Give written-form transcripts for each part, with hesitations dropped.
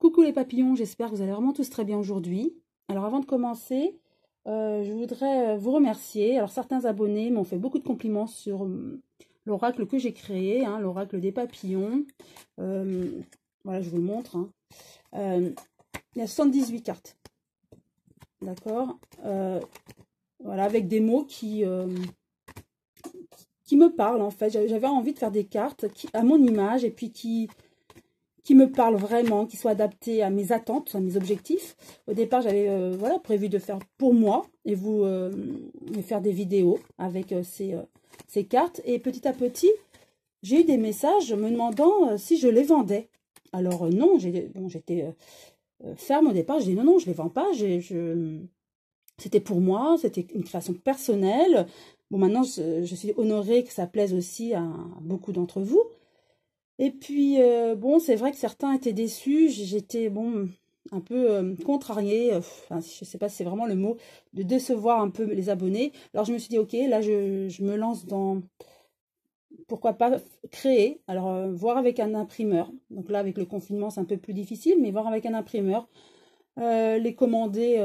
Coucou les papillons, j'espère que vous allez vraiment tous très bien aujourd'hui. Alors avant de commencer, je voudrais vous remercier. Alors certains abonnés m'ont fait beaucoup de compliments sur l'oracle que j'ai créé, hein, l'oracle des papillons. Voilà, je vous le montre. Hein. Il y a 78 cartes. D'accord, voilà, avec des mots qui me parlent en fait. J'avais envie de faire des cartes à mon image et puis qui me parlent vraiment, qui soient adaptées à mes attentes, à mes objectifs. Au départ, j'avais voilà, prévu de faire pour moi et vous faire des vidéos avec ces cartes. Et petit à petit, j'ai eu des messages me demandant si je les vendais. Alors non, j'étais ferme au départ. J'ai dit non, je ne les vends pas. C'était pour moi, c'était une création personnelle. Bon, maintenant, je suis honorée que ça plaise aussi à beaucoup d'entre vous. Et puis, bon, c'est vrai que certains étaient déçus. J'étais, bon, un peu contrariée. Enfin, je ne sais pas si c'est vraiment le mot, de décevoir un peu les abonnés. Alors, je me suis dit, ok, là, je me lance dans, pourquoi pas créer. Alors, voir avec un imprimeur. Donc là, avec le confinement, c'est un peu plus difficile, mais voir avec un imprimeur. Les commander,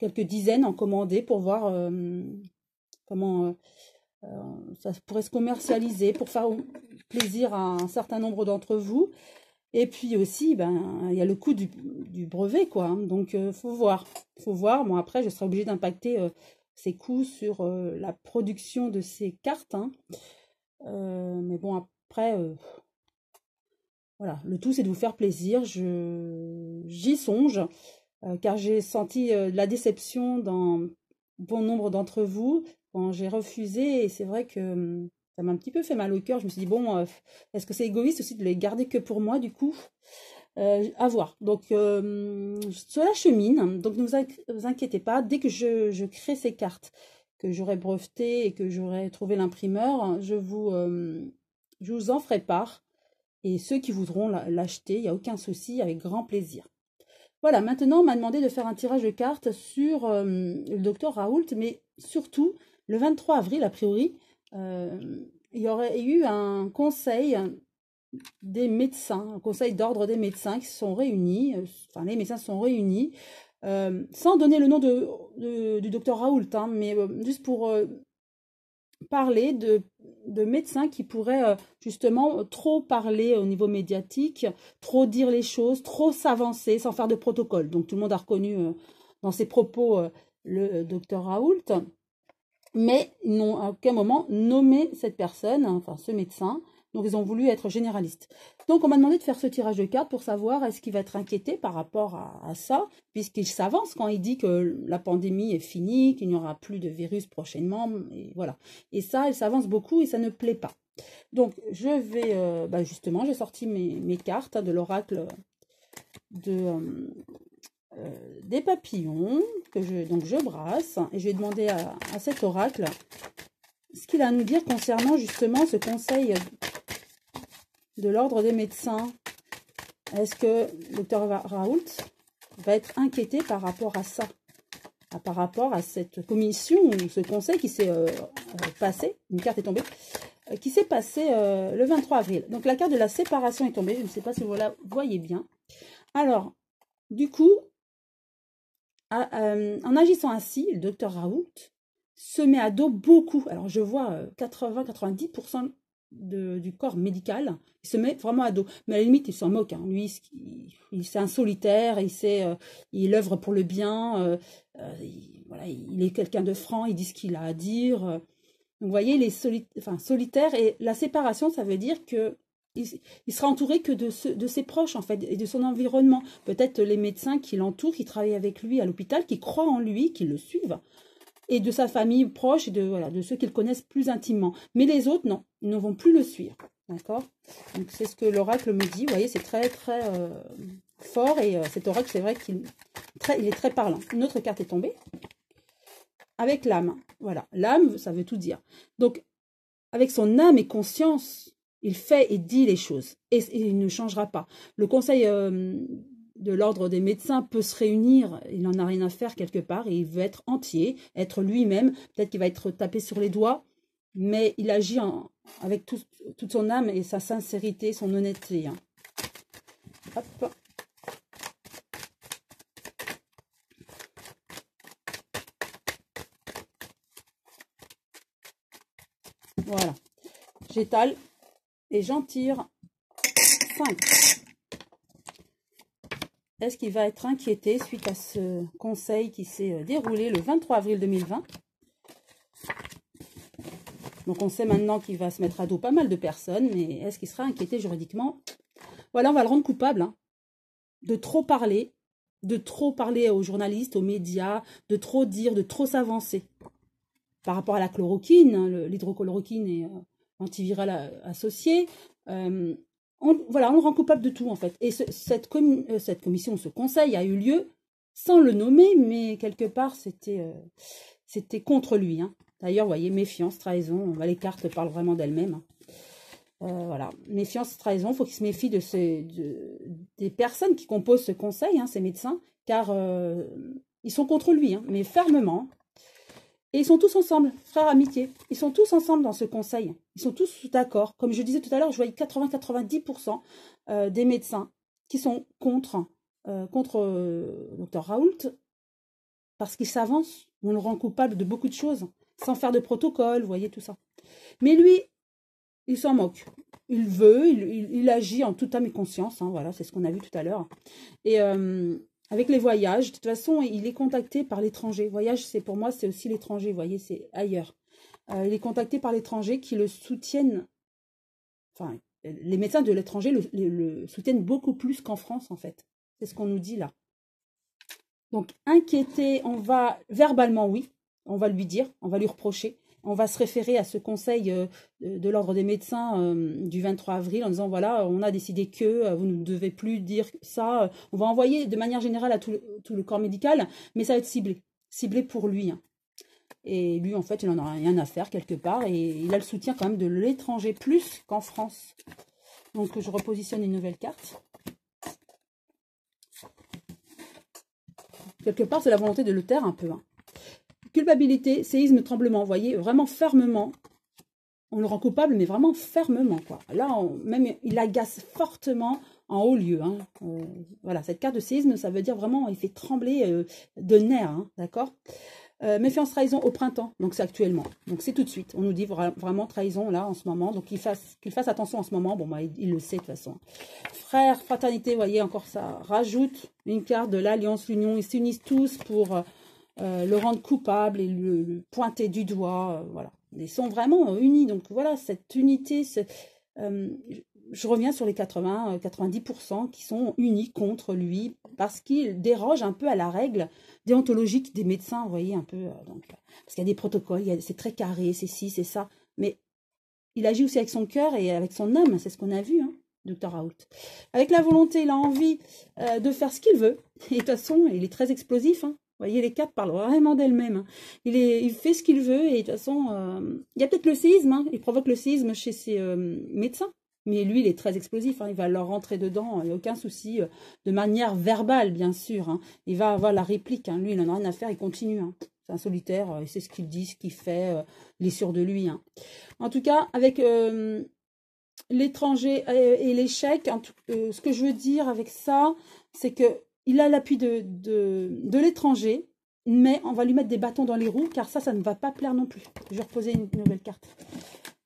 quelques dizaines en commander pour voir comment... ça pourrait se commercialiser pour faire plaisir à un certain nombre d'entre vous. Et puis aussi, ben, il y a le coût du brevet, quoi. Hein. Donc, faut voir. Faut voir. Bon, après, je serai obligée d'impacter ces coûts sur la production de ces cartes. Hein. Mais bon, après, voilà. Le tout, c'est de vous faire plaisir. J'y songe, car j'ai senti de la déception dans bon nombre d'entre vous quand j'ai refusé, et c'est vrai que ça m'a un petit peu fait mal au cœur. Je me suis dit, bon, est-ce que c'est égoïste aussi de les garder que pour moi, du coup à voir. Donc, cela chemine, donc ne vous inquiétez pas. Dès que je crée ces cartes, que j'aurai brevetées et que j'aurai trouvé l'imprimeur, je vous en ferai part. Et ceux qui voudront l'acheter, il n'y a aucun souci, avec grand plaisir. Voilà, maintenant, on m'a demandé de faire un tirage de cartes sur le docteur Raoult, mais surtout, le 23 avril, a priori, il y aurait eu un conseil des médecins, un conseil d'ordre des médecins qui se sont réunis, enfin, les médecins se sont réunis, sans donner le nom du docteur Raoult, hein, mais juste pour parler de médecins qui pourraient justement trop parler au niveau médiatique, trop dire les choses, trop s'avancer sans faire de protocole. Donc tout le monde a reconnu dans ses propos le docteur Raoult, mais ils n'ont à aucun moment nommé cette personne, enfin ce médecin. Donc ils ont voulu être généralistes. Donc on m'a demandé de faire ce tirage de cartes pour savoir est-ce qu'il va être inquiété par rapport à ça, puisqu'il s'avance quand il dit que la pandémie est finie, qu'il n'y aura plus de virus prochainement, et voilà. Et ça, il s'avance beaucoup et ça ne plaît pas. Donc je vais, justement, j'ai sorti mes cartes de l'oracle des papillons, que je brasse, et je vais demander à cet oracle ce qu'il a à nous dire concernant justement ce conseil de l'ordre des médecins. Est-ce que le docteur Raoult va être inquiété par rapport à ça, par rapport à cette commission ou ce conseil qui s'est passé, une carte est tombée, qui s'est passé le 23 avril. Donc la carte de la séparation est tombée, je ne sais pas si vous la voyez bien. Alors, du coup, en agissant ainsi, le docteur Raoult se met à dos beaucoup, alors je vois 80-90% du corps médical, il se met vraiment à dos. Mais à la limite, il s'en moque. Hein. Lui, c'est un solitaire, il œuvre pour le bien, voilà, il est quelqu'un de franc, il dit ce qu'il a à dire. Donc, vous voyez, il est solitaire, et la séparation, ça veut dire que il sera entouré que de ses proches, en fait, et de son environnement. Peut-être les médecins qui l'entourent, qui travaillent avec lui à l'hôpital, qui croient en lui, qui le suivent, et de sa famille proche, et de ceux qu'il connaissent plus intimement. Mais les autres, non, ils ne vont plus le suivre. D'accord? Donc, c'est ce que l'oracle me dit. Vous voyez, c'est très, très fort. Et cet oracle, c'est vrai qu'il est très parlant. Une autre carte est tombée. Avec l'âme. Voilà. L'âme, ça veut tout dire. Donc, avec son âme et conscience, il fait et dit les choses. Et il ne changera pas. Le conseil de l'ordre des médecins peut se réunir, il n'en a rien à faire quelque part, et il veut être entier, être lui-même, peut-être qu'il va être tapé sur les doigts, mais il agit avec toute son âme et sa sincérité, son honnêteté. Hein. Hop. Voilà. J'étale et j'en tire 5. Est-ce qu'il va être inquiété suite à ce conseil qui s'est déroulé le 23 avril 2020? Donc on sait maintenant qu'il va se mettre à dos pas mal de personnes, mais est-ce qu'il sera inquiété juridiquement? Voilà, on va le rendre coupable hein, de trop parler aux journalistes, aux médias, de trop dire, de trop s'avancer. Par rapport à la chloroquine, hein, l'hydrochloroquine et antiviral associé, voilà, on le rend coupable de tout en fait. Et cette commission, ce conseil a eu lieu sans le nommer, mais quelque part c'était contre lui. Hein. D'ailleurs, vous voyez, méfiance, trahison, les cartes parlent vraiment d'elles-mêmes. Hein. Voilà, méfiance, trahison, il faut qu'il se méfie des personnes qui composent ce conseil, hein, ces médecins, car ils sont contre lui, hein, mais fermement. Et ils sont tous ensemble, frères amitiés. Ils sont tous ensemble dans ce conseil. Ils sont tous d'accord. Comme je disais tout à l'heure, je voyais 80-90% des médecins qui sont contre Dr Raoult parce qu'il s'avance. On le rend coupable de beaucoup de choses, sans faire de protocole, vous voyez tout ça. Mais lui, il s'en moque. Il veut, il agit en toute âme et conscience. Hein, voilà, c'est ce qu'on a vu tout à l'heure. Et avec les voyages, de toute façon, il est contacté par l'étranger. Voyage, c'est pour moi, c'est aussi l'étranger, vous voyez, c'est ailleurs. Il est contacté par l'étranger qui le soutiennent, enfin, les médecins de l'étranger le soutiennent beaucoup plus qu'en France, en fait. C'est ce qu'on nous dit là. Donc, inquiété, on va, verbalement, oui, on va lui dire, on va lui reprocher. On va se référer à ce conseil de l'ordre des médecins du 23 avril en disant, voilà, on a décidé que vous ne devez plus dire ça. On va envoyer de manière générale à tout le corps médical, mais ça va être ciblé pour lui. Hein. Et lui, en fait, il n'en a rien à faire quelque part et il a le soutien quand même de l'étranger plus qu'en France. Donc, je repositionne une nouvelle carte. Quelque part, c'est la volonté de le taire un peu. Hein. Culpabilité, séisme, tremblement, vous voyez, vraiment fermement. On le rend coupable, mais vraiment fermement, quoi. Là, même, il agace fortement en haut lieu. Hein. Voilà, cette carte de séisme, ça veut dire vraiment, il fait trembler de nerfs, hein, d'accord. Méfiance, trahison au printemps, donc c'est actuellement. Donc c'est tout de suite. On nous dit vraiment trahison, là, en ce moment. Donc qu'il fasse attention en ce moment. Bon, bah, il le sait, de toute façon. Frère, fraternité, vous voyez, encore ça. Rajoute une carte de l'alliance, l'union. Ils s'unissent tous pour... le rendre coupable et le pointer du doigt, voilà. Ils sont vraiment unis, donc voilà, cette unité, je reviens sur les 90% qui sont unis contre lui, parce qu'il déroge un peu à la règle déontologique des médecins, vous voyez, un peu, donc, parce qu'il y a des protocoles, c'est très carré, c'est ci, c'est ça, mais il agit aussi avec son cœur et avec son âme, c'est ce qu'on a vu, hein, Dr Raoult. Avec la volonté, il a envie de faire ce qu'il veut, et de toute façon, il est très explosif, hein. Vous voyez, les cartes parlent vraiment d'elles-mêmes. Hein. Il fait ce qu'il veut et de toute façon, il y a peut-être le séisme. Hein. Il provoque le séisme chez ses médecins. Mais lui, il est très explosif. Hein. Il va leur rentrer dedans. Il n'y a aucun souci. De manière verbale, bien sûr. Hein. Il va avoir la réplique. Hein. Lui, il n'en a rien à faire. Il continue. Hein. C'est un solitaire. Il sait ce qu'il dit, ce qu'il fait. Il est sûr de lui. Hein. En tout cas, avec l'étranger et l'échec, ce que je veux dire avec ça, c'est que il a l'appui de l'étranger, mais on va lui mettre des bâtons dans les roues, car ça ne va pas plaire non plus. Je vais reposer une nouvelle carte.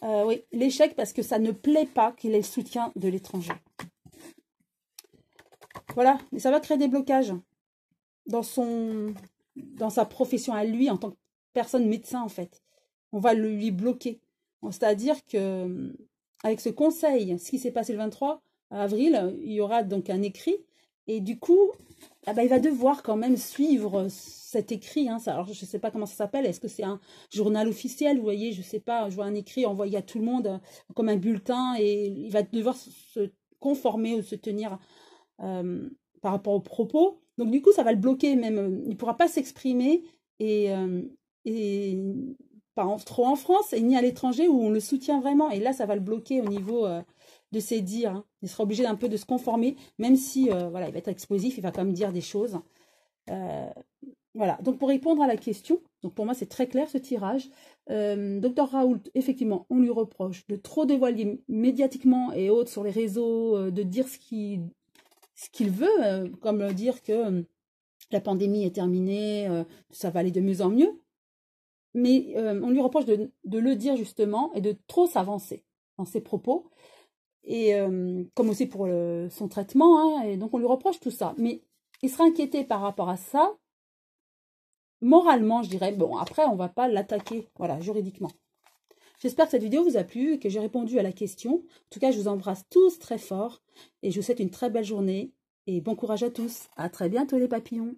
Oui, l'échec, parce que ça ne plaît pas qu'il ait le soutien de l'étranger. Voilà, mais ça va créer des blocages dans sa profession à lui, en tant que personne médecin, en fait. On va lui bloquer. C'est-à-dire que, avec ce conseil, ce qui s'est passé le 23 avril, il y aura donc un écrit. Et du coup, il va devoir quand même suivre cet écrit. Hein. Alors, je ne sais pas comment ça s'appelle. Est-ce que c'est un journal officiel? Vous voyez, je ne sais pas. Je vois un écrit envoyé à tout le monde comme un bulletin. Et il va devoir se conformer ou se tenir par rapport aux propos. Donc, du coup, ça va le bloquer même. Il ne pourra pas s'exprimer et pas trop en France et ni à l'étranger où on le soutient vraiment. Et là, ça va le bloquer au niveau... de ses dires, hein. Il sera obligé d'un peu de se conformer, même si voilà, il va être explosif, il va quand même dire des choses. Voilà, donc pour répondre à la question, donc pour moi c'est très clair ce tirage. Dr Raoult, effectivement, on lui reproche de trop dévoiler médiatiquement et autres sur les réseaux, de dire ce qui ce qu'il veut, comme dire que la pandémie est terminée, ça va aller de mieux en mieux. Mais on lui reproche de le dire justement et de trop s'avancer dans ses propos. Et comme aussi pour son traitement, hein, et donc on lui reproche tout ça. Mais il sera inquiété par rapport à ça. Moralement, je dirais, bon, après, on ne va pas l'attaquer, voilà, juridiquement. J'espère que cette vidéo vous a plu et que j'ai répondu à la question. En tout cas, je vous embrasse tous très fort et je vous souhaite une très belle journée et bon courage à tous. À très bientôt les papillons.